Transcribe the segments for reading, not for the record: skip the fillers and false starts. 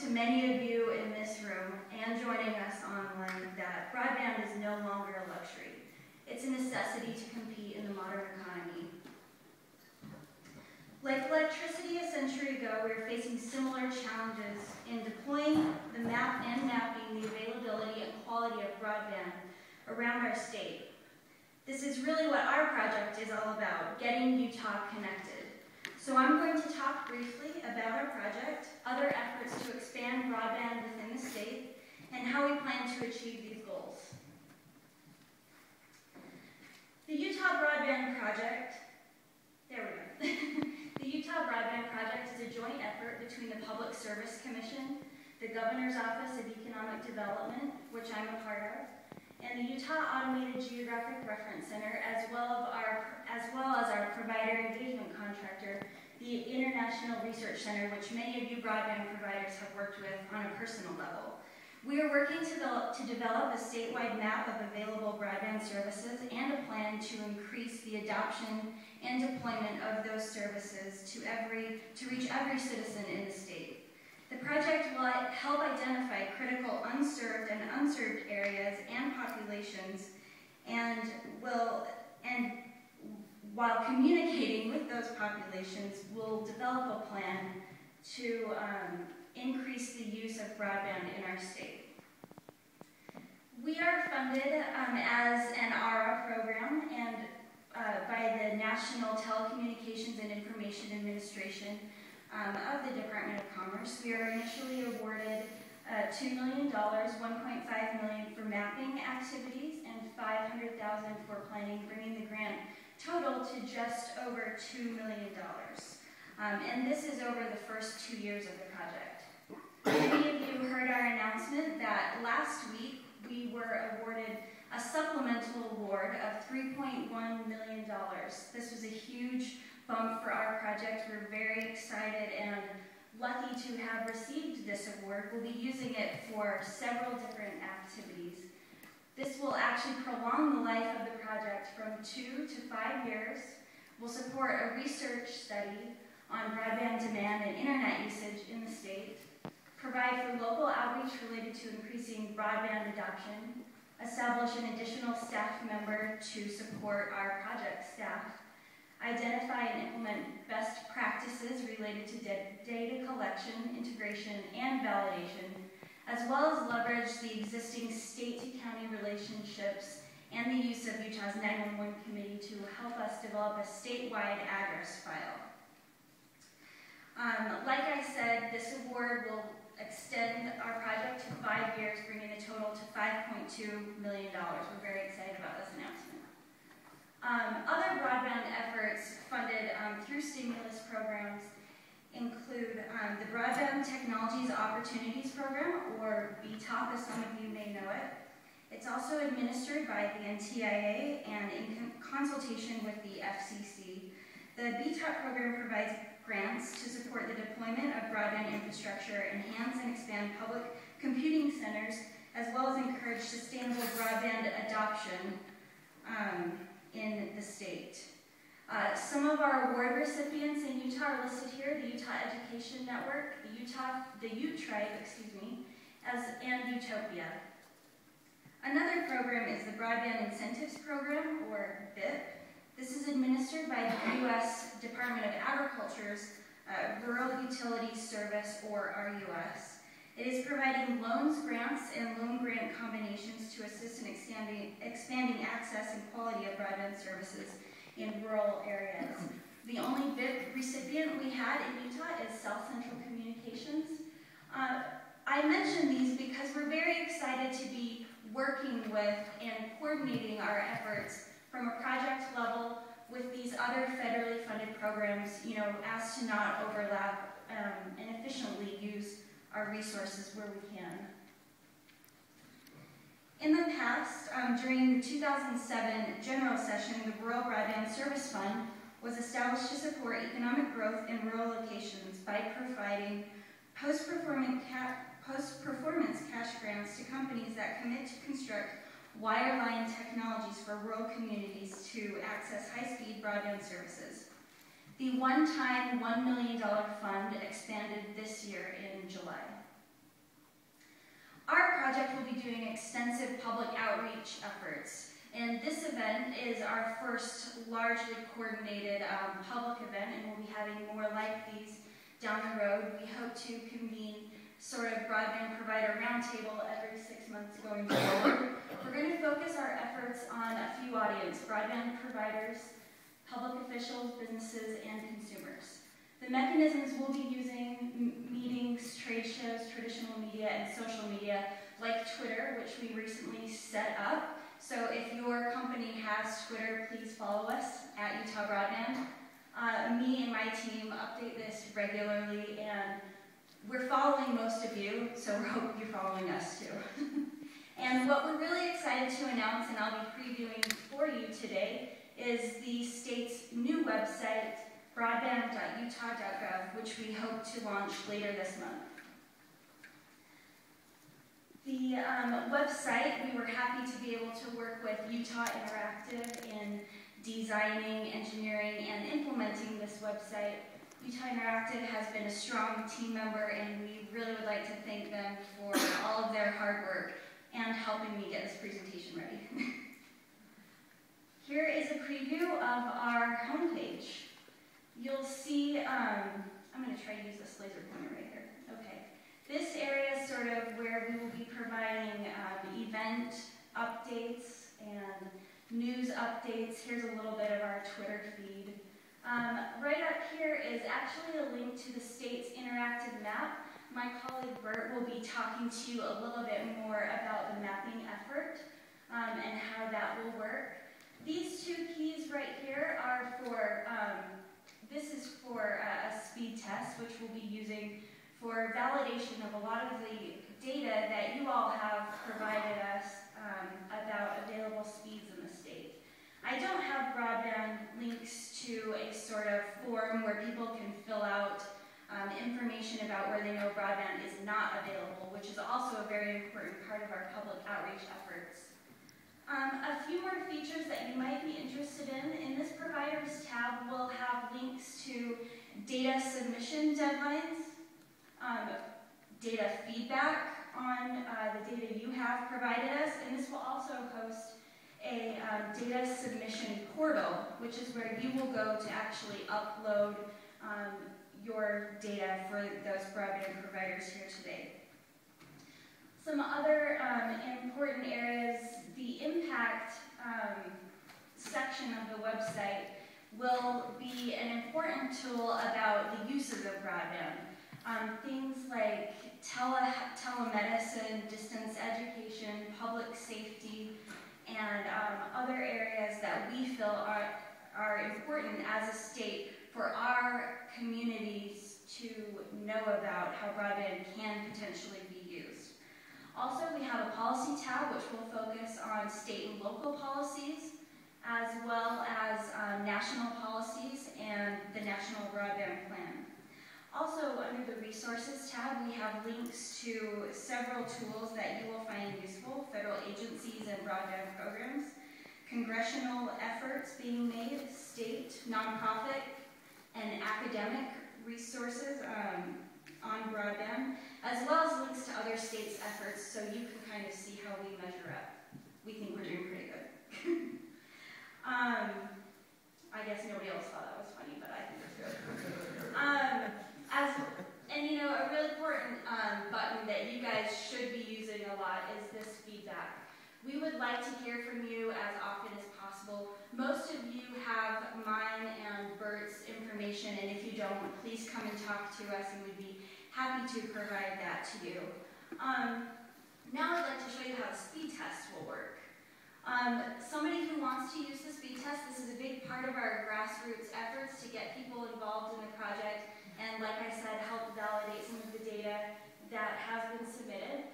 to many of you in this room and joining us online that broadband is no longer a luxury. It's a necessity to compete in the modern economy. Like electricity a century ago, we are facing similar challenges in deploying the mapping the availability and quality of broadband around our state. This is really what our project is all about, getting Utah connected. So I'm going to talk briefly about our project, other efforts to expand broadband within the state, and how we plan to achieve these goals. The Utah Broadband Project, The Utah Broadband Project is a joint effort between the Public Service Commission, the Governor's Office of Economic Development, which I'm a part of, and the Utah Automated Geographic Reference Center, as well as our provider engagement contractor, the International Research Center, which many of you broadband providers have worked with on a personal level. We are working to develop a statewide map of available broadband services and a plan to increase the adoption and deployment of those services to reach every citizen in the state. The project will help identify critical unserved and unserved areas and populations, and while communicating with those populations, will develop a plan to increase the use of broadband in our state. We are funded as an ARA program and by the National Telecommunications and Information Administration of the Department of Commerce. We are initially awarded $2 million, $1.5 million for mapping activities, and $500,000 for planning, bringing the grant total to just over $2 million. And this is over the first 2 years of the project. Many of you heard our announcement that last week we were awarded a supplemental award of $3.1 million. This was a huge bump for our project. We're very excited and lucky to have received this award. We'll be using it for several different activities. This will actually prolong the life of the project from 2 to 5 years. We'll support a research study on broadband demand and internet usage in the state, provide for local outreach related to increasing broadband adoption, establish an additional staff member to support our project staff, identify and implement best practices related to data collection, integration, and validation, as well as leverage the existing state-to-county relationships and the use of Utah's 911 committee to help us develop a statewide address file. Like I said, this award will extend our project to 5 years, bringing the total to $5.2 million. We're very excited about this announcement. Other broadband efforts funded through stimulus programs include the Broadband Technologies Opportunities Program, or BTOP as some of you may know it. It's also administered by the NTIA and in consultation with the FCC. The BTOP program provides grants to support the deployment of broadband infrastructure, enhance and expand public computing centers, as well as encourage sustainable broadband adoption in the state. Some of our award recipients in Utah are listed here: the Utah Education Network, the Ute Tribe, and Utopia. Another program is the Broadband Incentives Program, or BIP. This is administered by the U.S. Department of Agriculture's Rural Utilities Service, or RUS. It is providing loans, grants, and loan grant combinations to assist in expanding access and quality of broadband services in rural areas. The only BIP recipient we had in Utah is South Central Communications. I mention these because we're very excited to be working with and coordinating our efforts from a project level with these other federally funded programs, as to not overlap and efficiently use our resources where we can. In the past, during the 2007 general session, the Rural Broadband Service Fund was established to support economic growth in rural locations by providing post-performance cash grants to companies that commit to construct wireline technologies for rural communities to access high-speed broadband services. The one-time $1 million fund expanded this year in July. project will be doing extensive public outreach efforts. And this event is our first largely coordinated public event, and we'll be having more like these down the road. We hope to convene sort of broadband provider roundtable every 6 months going forward. We're going to focus our efforts on a few audiences: broadband providers, public officials, businesses, and consumers. The mechanisms we'll be using: meetings, trade shows, traditional media, and social media like Twitter, which we recently set up. So if your company has Twitter, please follow us at Utah Broadband. Me and my team update this regularly, and we're following most of you, so we hope you're following us too. And what we're really excited to announce, and I'll be previewing for you today, is the state's new website, Broadband.Utah.gov, which we hope to launch later this month. The website, we were happy to be able to work with Utah.Interactive in designing, engineering, and implementing this website. Utah.Interactive has been a strong team member, and we really would like to thank them for all of their hard work and helping me get this presentation ready. Here is a preview of our homepage. You'll see, I'm going to try to use this laser pointer right here. Okay. This area is sort of where we will be providing event updates and news updates. Here's a little bit of our Twitter feed. Right up here is actually a link to the state's interactive map. My colleague Bert will be talking to you a little bit more about the mapping effort and how that will work. These two keys right here are for, this is for a speed test, which we'll be using for validation of a lot of the data that you all have provided us about available speeds in the state. I don't have broadband links to a sort of form where people can fill out information about where they know broadband is not available, which is also a very important part of our public outreach efforts. A few more features that you might be interested in this providers tab will have links to data submission deadlines, data feedback on the data you have provided us, and this will also host a data submission portal, which is where you will go to actually upload your data for those broadband providers here today. Some other important areas: the impact section of the website will be an important tool about the uses of broadband. Things like telemedicine, distance education, public safety, and other areas that we feel are important as a state for our communities to know about how broadband can potentially be used. Also, we have a policy tab which will focus on state and local policies, as well as national policies and the National Broadband Plan. Also, under the Resources tab, we have links to several tools that you will find useful: federal agencies and broadband programs, congressional efforts being made, state, nonprofit, and academic resources on broadband, as well as links to other states' efforts, so you can kind of see how we measure up. We think we're doing pretty good. I guess nobody else thought that was funny, but I think it's good. And you know, a really important button that you guys should be using a lot is this feedback. We would like to hear from you as often as possible. Most of you have mine and Bert's information, and if you don't, please come and talk to us, and we'd be happy to provide that to you. Now I'd like to show you how the speed test will work. Somebody who wants to use the speed test, this is a big part of our grassroots efforts to get people involved in the project and, like I said, help validate some of the data that has been submitted.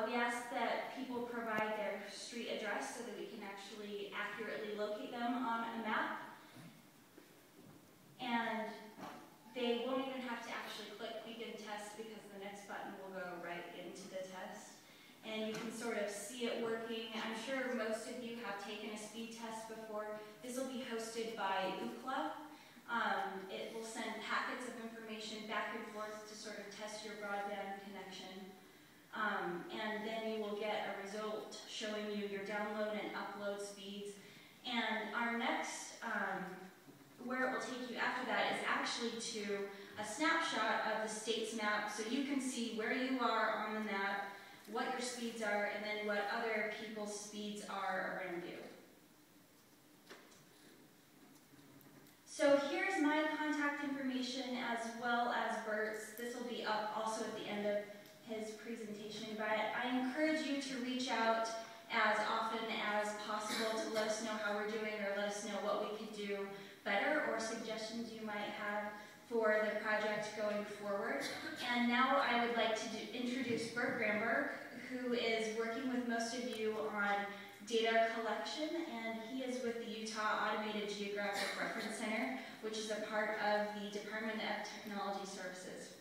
We ask that people provide their street address so that we can actually accurately locate them on a map. And they won't even have to actually click begin test because the next button will go right into the test. And you can sort of see it working. I'm sure most of you have taken a speed test before. This will be hosted by UCLA. It will send packets of information back and forth to sort of test your broadband connection. And then you will download and upload speeds. And our next, where it will take you after that is actually to a snapshot of the state's map, so you can see where you are on the map, what your speeds are, and then what other people's speeds are around you. So here's my contact information as well as Bert's. This will be up also at the end of his presentation, but I encourage you to reach out as often as possible to let us know how we're doing or let us know what we could do better or suggestions you might have for the project going forward. And now I would like to introduce Bert Gramberg, who is working with most of you on data collection, and he is with the Utah Automated Geographic Reference Center, which is a part of the Department of Technology Services.